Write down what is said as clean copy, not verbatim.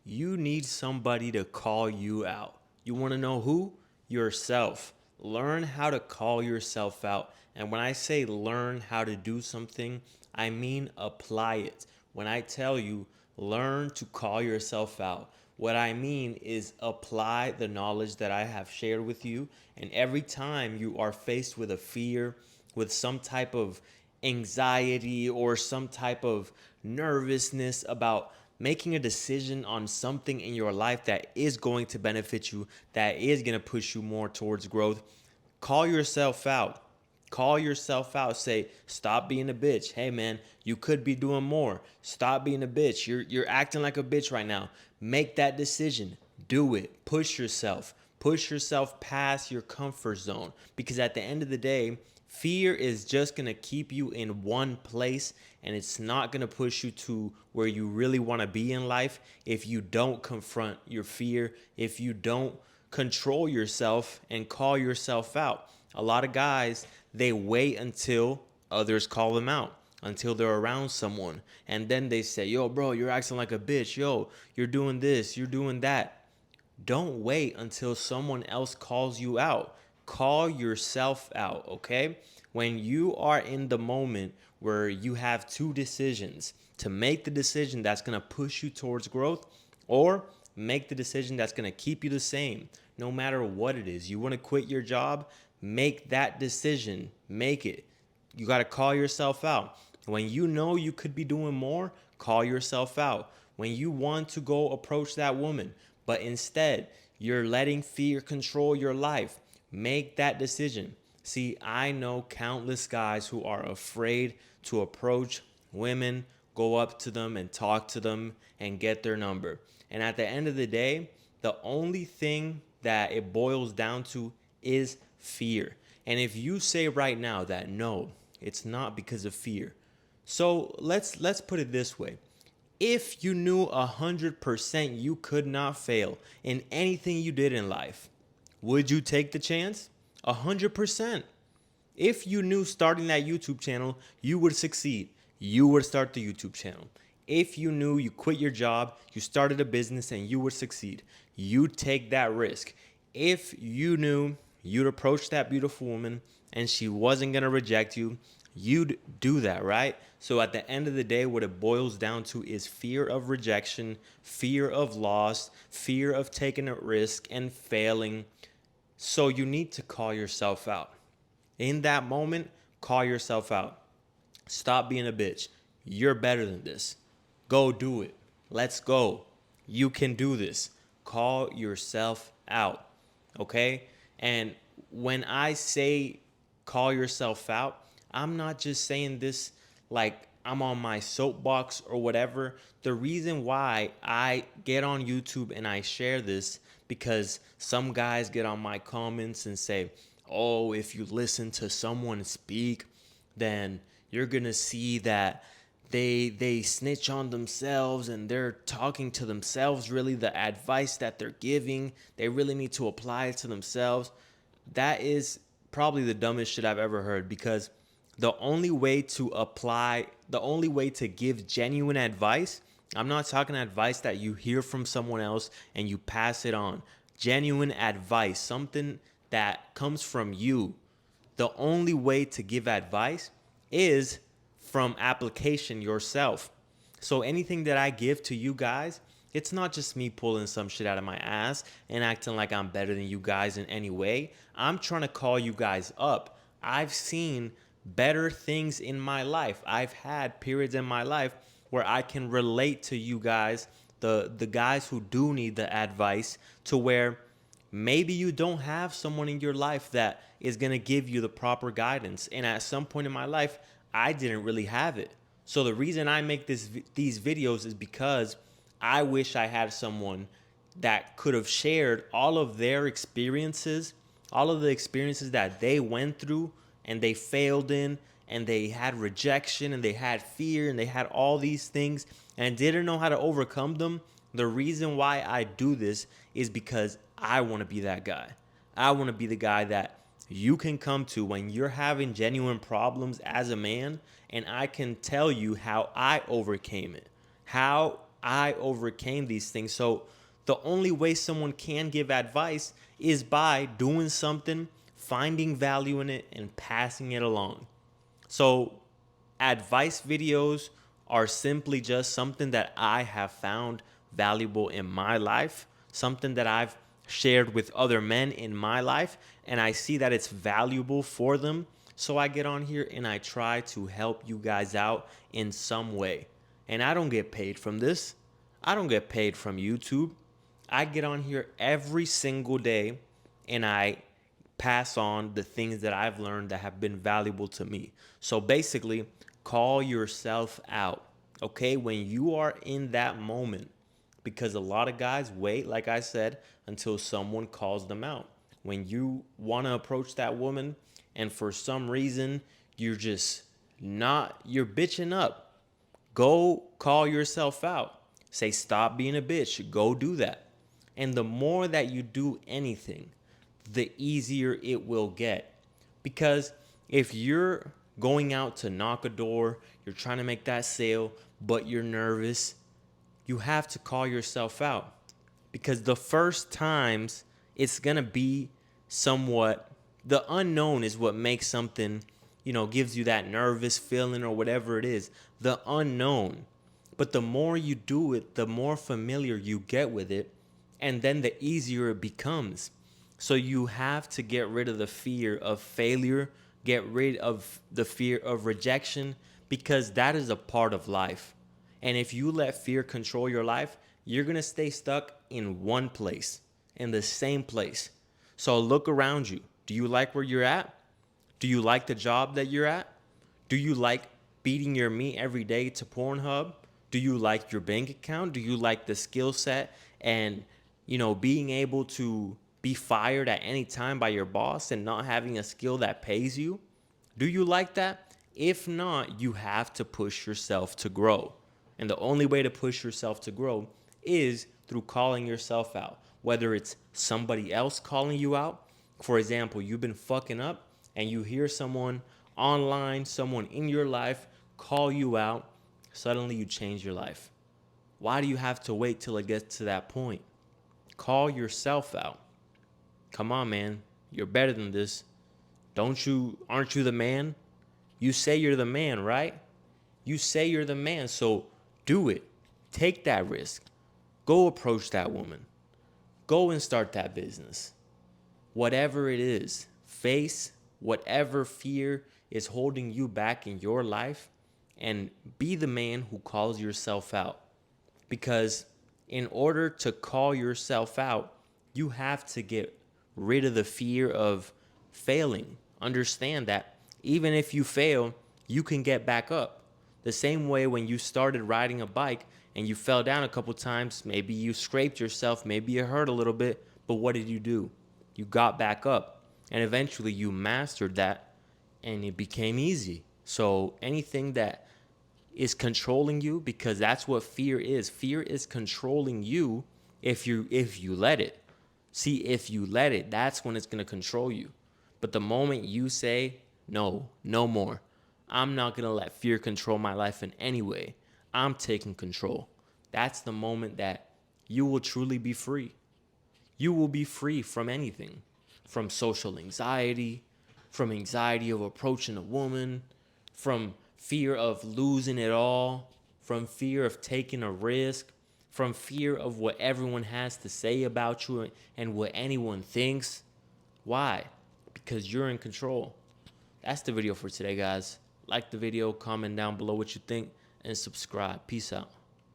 You need somebody to call you out. You want to know who? Yourself. Learn how to call yourself out. And when I say learn how to do something, I mean apply it. When I tell you learn to call yourself out, what I mean is apply the knowledge that I have shared with you. And every time you are faced with a fear, with some type of anxiety or some type of nervousness about making a decision on something in your life that is going to benefit you, that is going to push you more towards growth, call yourself out. Call yourself out. Say, stop being a bitch. Hey man, you could be doing more. Stop being a bitch. You're acting like a bitch right now. Make that decision. Do it. Push yourself. Push yourself past your comfort zone. Because at the end of the day, fear is just going to keep you in one place, and it's not going to push you to where you really want to be in life if you don't confront your fear, if you don't control yourself and call yourself out. A lot of guys, they wait until others call them out, until they're around someone. And then they say, yo, bro, you're acting like a bitch. Yo, you're doing this, you're doing that. Don't wait until someone else calls you out. Call yourself out, okay? When you are in the moment where you have two decisions, to make the decision that's going to push you towards growth, or make the decision that's going to keep you the same no matter what it is. You want to quit your job? Make that decision. Make it. You got to call yourself out. When you know you could be doing more, call yourself out. When you want to go approach that woman, but instead you're letting fear control your life, make that decision. See, I know countless guys who are afraid to approach women, go up to them and talk to them and get their number. And at the end of the day, the only thing that it boils down to is fear. And if you say right now that no, it's not because of fear. So let's put it this way. If you knew 100% you could not fail in anything you did in life, would you take the chance? 100%. If you knew starting that YouTube channel, you would succeed, you would start the YouTube channel. If you knew you quit your job, you started a business and you would succeed, you'd take that risk. If you knew you'd approach that beautiful woman and she wasn't going to reject you, you'd do that, right? So at the end of the day, what it boils down to is fear of rejection, fear of loss, fear of taking a risk and failing. So you need to call yourself out. In that moment, call yourself out. Stop being a bitch. You're better than this. Go do it. Let's go. You can do this. Call yourself out. Okay? And when I say call yourself out, I'm not just saying this like I'm on my soapbox or whatever. The reason why I get on YouTube and I share this, because some guys get on my comments and say, oh, if you listen to someone speak, then you're going to see that they snitch on themselves and they're talking to themselves. Really, the advice that they're giving, they really need to apply it to themselves. That is probably the dumbest shit I've ever heard, because the only way to apply, the only way to give genuine advice, I'm not talking advice that you hear from someone else and you pass it on. Genuine advice, something that comes from you. The only way to give advice is from application yourself. So anything that I give to you guys, it's not just me pulling some shit out of my ass and acting like I'm better than you guys in any way. I'm trying to call you guys up. I've seen better things in my life. I've had periods in my life where I can relate to you guys, the guys who do need the advice, to where maybe you don't have someone in your life that is going to give you the proper guidance. And at some point in my life, I didn't really have it. So the reason I make these videos is because I wish I had someone that could have shared all of their experiences, all of the experiences that they went through and they failed in, and they had rejection and they had fear and they had all these things and didn't know how to overcome them. The reason why I do this is because I want to be that guy. I want to be the guy that you can come to when you're having genuine problems as a man, and I can tell you how I overcame it, how I overcame these things. So the only way someone can give advice is by doing something, finding value in it, and passing it along. So advice videos are simply just something that I have found valuable in my life, something that I've shared with other men in my life, and I see that it's valuable for them. So I get on here and I try to help you guys out in some way. And I don't get paid from this. I don't get paid from YouTube. I get on here every single day and I pass on the things that I've learned that have been valuable to me. So basically, call yourself out, okay? When you are in that moment, because a lot of guys wait, like I said, until someone calls them out. When you want to approach that woman and for some reason you're just not, you're bitching up, go call yourself out. Say, stop being a bitch. Go do that. And the more that you do anything, the easier it will get. Because if you're going out to knock a door, you're trying to make that sale, but you're nervous, you have to call yourself out. Because the first times it's going to be somewhat, the unknown is what makes something, gives you that nervous feeling or whatever it is. The unknown. But the more you do it, the more familiar you get with it, and then the easier it becomes. So you have to get rid of the fear of failure, get rid of the fear of rejection, because that is a part of life. And if you let fear control your life, you're going to stay stuck in one place, in the same place. So look around you. Do you like where you're at? Do you like the job that you're at? Do you like beating your meat every day to Pornhub? Do you like your bank account? Do you like the skill set and, being able to be fired at any time by your boss and not having a skill that pays you? Do you like that? If not, you have to push yourself to grow. And the only way to push yourself to grow is through calling yourself out. Whether it's somebody else calling you out. For example, you've been fucking up and you hear someone online, someone in your life call you out. Suddenly you change your life. Why do you have to wait till it gets to that point? Call yourself out. Come on, man. You're better than this. Aren't you the man? You say you're the man, right? You say you're the man, so do it. Take that risk. Go approach that woman. Go and start that business. Whatever it is, face whatever fear is holding you back in your life and be the man who calls yourself out. Because in order to call yourself out, you have to get rid of the fear of failing. Understand that even if you fail, you can get back up. The same way when you started riding a bike and you fell down a couple times, maybe you scraped yourself, maybe you hurt a little bit, but what did you do? You got back up and eventually you mastered that and it became easy. So anything that is controlling you, because that's what fear is. Fear is controlling you if you let it. See, if you let it, that's when it's going to control you. But the moment you say, no more. I'm not going to let fear control my life in any way. I'm taking control. That's the moment that you will truly be free. You will be free from anything, from social anxiety, from anxiety of approaching a woman, from fear of losing it all, from fear of taking a risk, from fear of what everyone has to say about you and what anyone thinks. Why? Because you're in control. That's the video for today, guys. Like the video, comment down below what you think, and subscribe. Peace out.